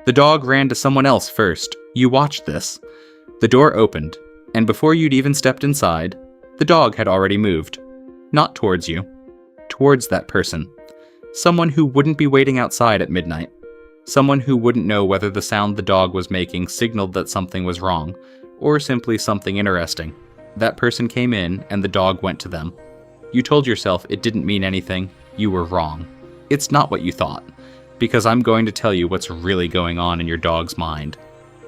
The dog ran to someone else first. You watched this. The door opened, and before you'd even stepped inside, the dog had already moved. Not towards you. Towards that person. Someone who wouldn't be waiting outside at midnight. Someone who wouldn't know whether the sound the dog was making signaled that something was wrong, or simply something interesting. That person came in, and the dog went to them. You told yourself it didn't mean anything. You were wrong. It's not what you thought, because I'm going to tell you what's really going on in your dog's mind.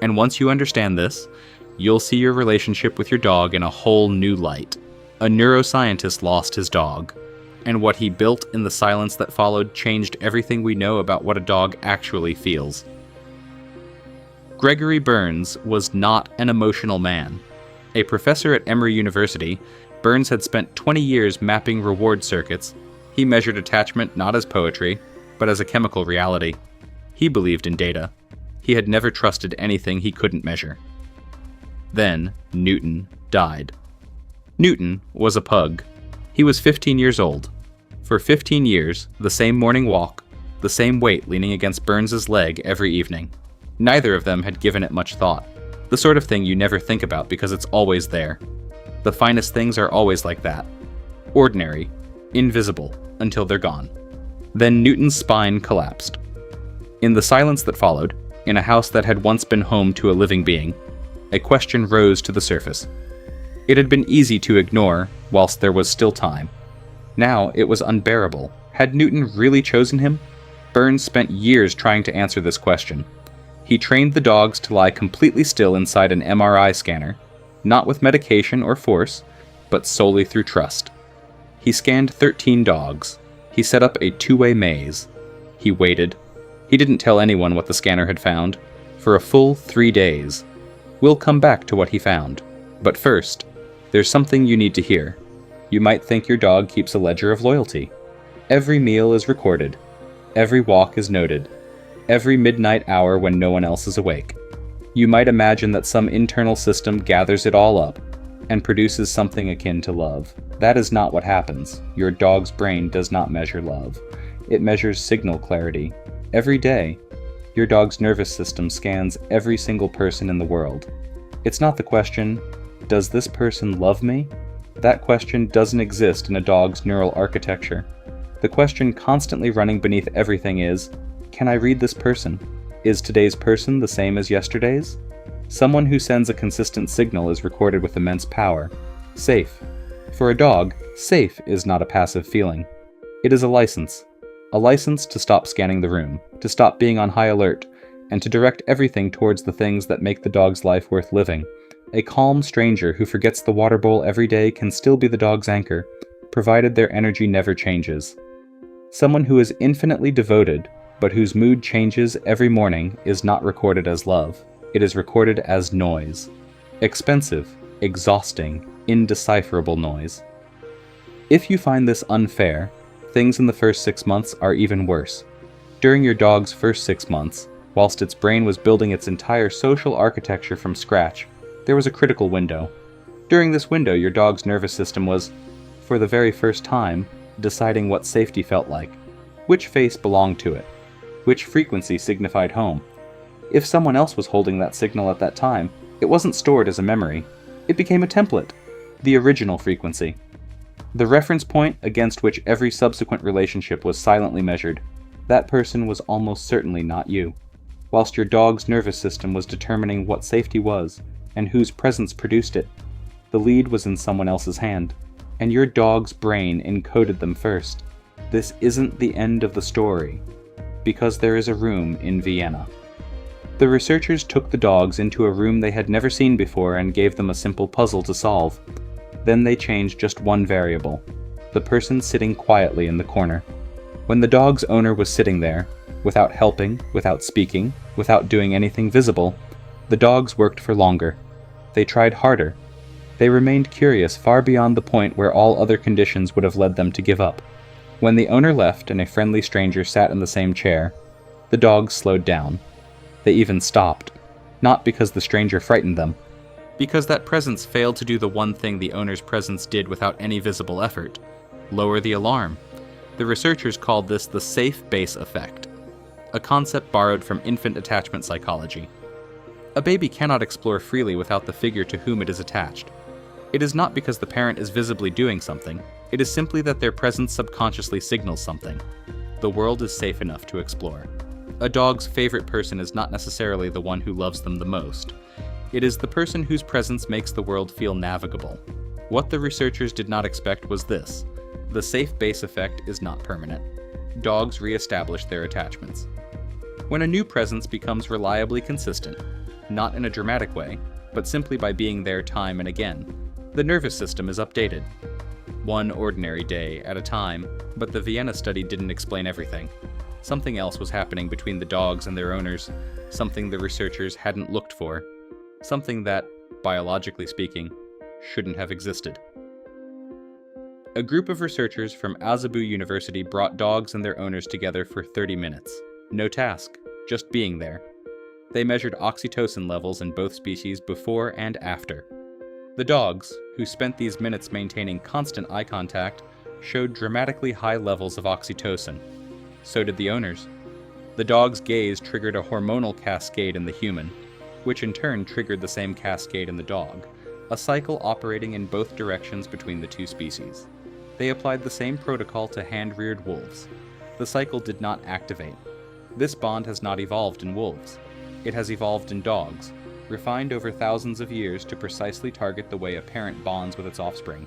And once you understand this, you'll see your relationship with your dog in a whole new light. A neuroscientist lost his dog, and what he built in the silence that followed changed everything we know about what a dog actually feels. Gregory Burns was not an emotional man. A professor at Emory University, Burns had spent 20 years mapping reward circuits. He measured attachment not as poetry, but as a chemical reality. He believed in data. He had never trusted anything he couldn't measure. Then, Newton died. Newton was a pug. He was 15 years old. For 15 years, the same morning walk, the same weight leaning against Burns's leg every evening. Neither of them had given it much thought. The sort of thing you never think about because it's always there. The finest things are always like that. Ordinary, invisible, until they're gone. Then Newton's spine collapsed. In the silence that followed, in a house that had once been home to a living being, a question rose to the surface. It had been easy to ignore whilst there was still time. Now it was unbearable. Had Newton really chosen him? Burns spent years trying to answer this question. He trained the dogs to lie completely still inside an MRI scanner, not with medication or force, but solely through trust. He scanned 13 dogs. He set up a two-way maze. He waited. He didn't tell anyone what the scanner had found. For a full 3 days. We'll come back to what he found. But first, there's something you need to hear. You might think your dog keeps a ledger of loyalty. Every meal is recorded. Every walk is noted. Every midnight hour when no one else is awake. You might imagine that some internal system gathers it all up and produces something akin to love. That is not what happens. Your dog's brain does not measure love. It measures signal clarity. Every day, your dog's nervous system scans every single person in the world. It's not the question, does this person love me? That question doesn't exist in a dog's neural architecture. The question constantly running beneath everything is, can I read this person? Is today's person the same as yesterday's? Someone who sends a consistent signal is recorded with immense power. Safe. For a dog, safe is not a passive feeling. It is a license. A license to stop scanning the room, to stop being on high alert, and to direct everything towards the things that make the dog's life worth living. A calm stranger who forgets the water bowl every day can still be the dog's anchor, provided their energy never changes. Someone who is infinitely devoted, but whose mood changes every morning, is not recorded as love. It is recorded as noise. Expensive, exhausting, indecipherable noise. If you find this unfair, things in the first 6 months are even worse. During your dog's first 6 months, whilst its brain was building its entire social architecture from scratch, there was a critical window. During this window, your dog's nervous system was, for the very first time, deciding what safety felt like, which face belonged to it, which frequency signified home. If someone else was holding that signal at that time, it wasn't stored as a memory. It became a template, the original frequency. The reference point against which every subsequent relationship was silently measured. That person was almost certainly not you. Whilst your dog's nervous system was determining what safety was, and whose presence produced it, the lead was in someone else's hand, and your dog's brain encoded them first. This isn't the end of the story, because there is a room in Vienna. The researchers took the dogs into a room they had never seen before and gave them a simple puzzle to solve. Then they changed just one variable, the person sitting quietly in the corner. When the dog's owner was sitting there, without helping, without speaking, without doing anything visible, the dogs worked for longer. They tried harder. They remained curious far beyond the point where all other conditions would have led them to give up. When the owner left and a friendly stranger sat in the same chair, the dogs slowed down. They even stopped, not because the stranger frightened them, because that presence failed to do the one thing the owner's presence did without any visible effort: lower the alarm. The researchers called this the safe base effect. a concept borrowed from infant attachment psychology. A baby cannot explore freely without the figure to whom it is attached. It is not because the parent is visibly doing something, it is simply that their presence subconsciously signals something. The world is safe enough to explore. A dog's favorite person is not necessarily the one who loves them the most. It is the person whose presence makes the world feel navigable. What the researchers did not expect was this: the safe base effect is not permanent. Dogs re-establish their attachments. When a new presence becomes reliably consistent, not in a dramatic way, but simply by being there time and again, the nervous system is updated. One ordinary day at a time, but the Vienna study didn't explain everything. Something else was happening between the dogs and their owners, something the researchers hadn't looked for, something that, biologically speaking, shouldn't have existed. A group of researchers from Azabu University brought dogs and their owners together for 30 minutes. No task, just being there. They measured oxytocin levels in both species before and after. The dogs, who spent these minutes maintaining constant eye contact, showed dramatically high levels of oxytocin. So did the owners. The dog's gaze triggered a hormonal cascade in the human, which in turn triggered the same cascade in the dog, a cycle operating in both directions between the two species. They applied the same protocol to hand-reared wolves. The cycle did not activate. This bond has not evolved in wolves. It has evolved in dogs, refined over thousands of years to precisely target the way a parent bonds with its offspring.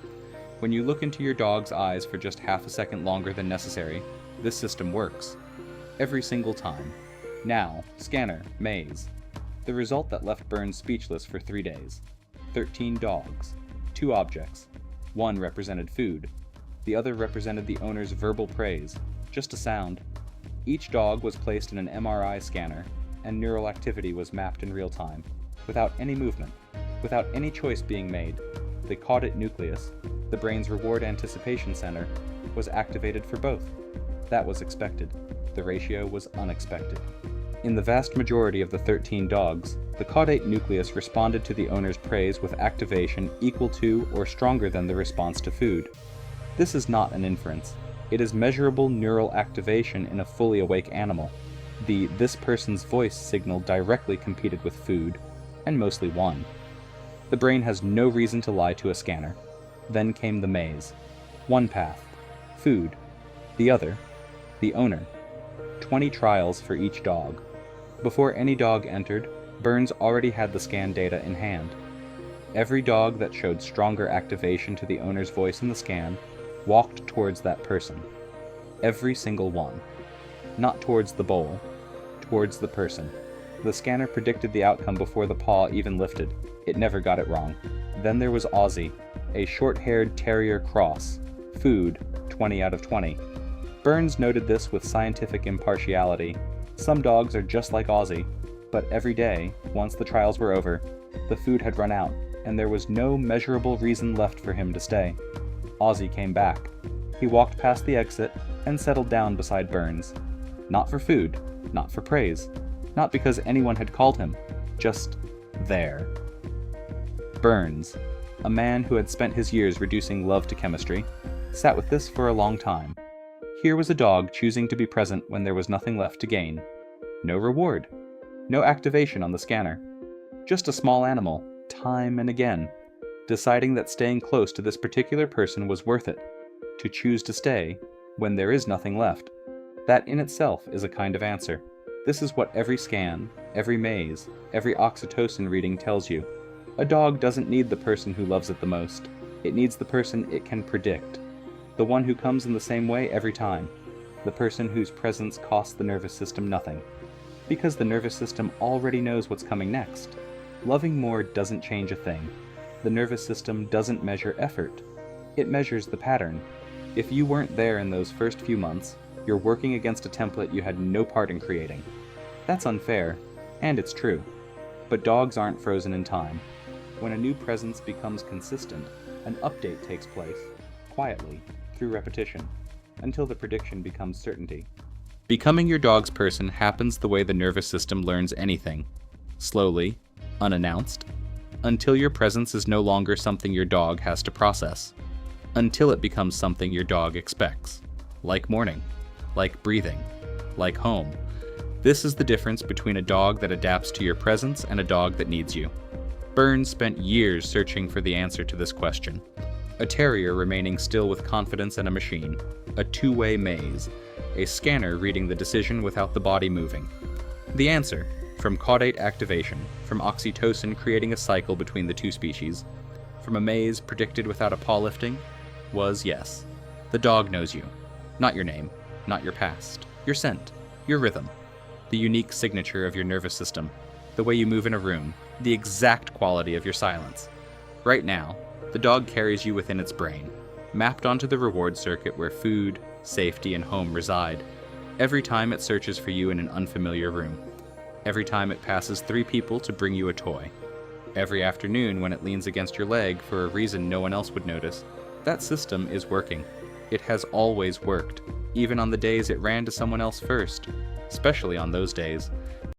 When you look into your dog's eyes for just half a second longer than necessary, this system works. Every single time. Now, scanner, maze. The result that left Burns speechless for 3 days. 13 dogs. 2 objects. One represented food. The other represented the owner's verbal praise. Just a sound. Each dog was placed in an MRI scanner, and neural activity was mapped in real time. Without any movement, without any choice being made, the caudate nucleus, the brain's reward anticipation center, was activated for both. That was expected. The ratio was unexpected. In the vast majority of the 13 dogs, the caudate nucleus responded to the owner's praise with activation equal to or stronger than the response to food. This is not an inference. It is measurable neural activation in a fully awake animal. The "this person's voice" signal directly competed with food, and mostly won. The brain has no reason to lie to a scanner. Then came the maze. One path, food. The other, the owner. 20 trials for each dog. Before any dog entered, Burns already had the scan data in hand. Every dog that showed stronger activation to the owner's voice in the scan walked towards that person. Every single one. Not towards the bowl, towards the person. The scanner predicted the outcome before the paw even lifted. It never got it wrong. Then there was Aussie, a short-haired terrier cross. Food, 20 out of 20. Burns noted this with scientific impartiality. Some dogs are just like Aussie, but every day, once the trials were over, the food had run out, and there was no measurable reason left for him to stay. Aussie came back. He walked past the exit and settled down beside Burns. Not for food, not for praise, not because anyone had called him, just there. Burns, a man who had spent his years reducing love to chemistry, sat with this for a long time. Here was a dog choosing to be present when there was nothing left to gain. No reward. No activation on the scanner. Just a small animal, time and again, deciding that staying close to this particular person was worth it. To choose to stay when there is nothing left. That in itself is a kind of answer. This is what every scan, every maze, every oxytocin reading tells you. A dog doesn't need the person who loves it the most. It needs the person it can predict. The one who comes in the same way every time. The person whose presence costs the nervous system nothing. Because the nervous system already knows what's coming next. Loving more doesn't change a thing. The nervous system doesn't measure effort. It measures the pattern. If you weren't there in those first few months, you're working against a template you had no part in creating. That's unfair, and it's true. But dogs aren't frozen in time. When a new presence becomes consistent, an update takes place, quietly, through repetition, until the prediction becomes certainty. Becoming your dog's person happens the way the nervous system learns anything. Slowly, unannounced, until your presence is no longer something your dog has to process. Until it becomes something your dog expects. Like morning, like breathing, like home. This is the difference between a dog that adapts to your presence and a dog that needs you. Burns spent years searching for the answer to this question. A terrier remaining still with confidence in a machine. A two-way maze. A scanner reading the decision without the body moving. The answer, from caudate activation, from oxytocin creating a cycle between the two species, from a maze predicted without a paw lifting, was yes. The dog knows you. Not your name, not your past, your scent, your rhythm, the unique signature of your nervous system, the way you move in a room, the exact quality of your silence. Right now, the dog carries you within its brain, mapped onto the reward circuit where food, safety, and home reside, every time it searches for you in an unfamiliar room, every time it passes 3 people to bring you a toy, every afternoon when it leans against your leg for a reason no one else would notice. That system is working. It has always worked, even on the days it ran to someone else first, especially on those days.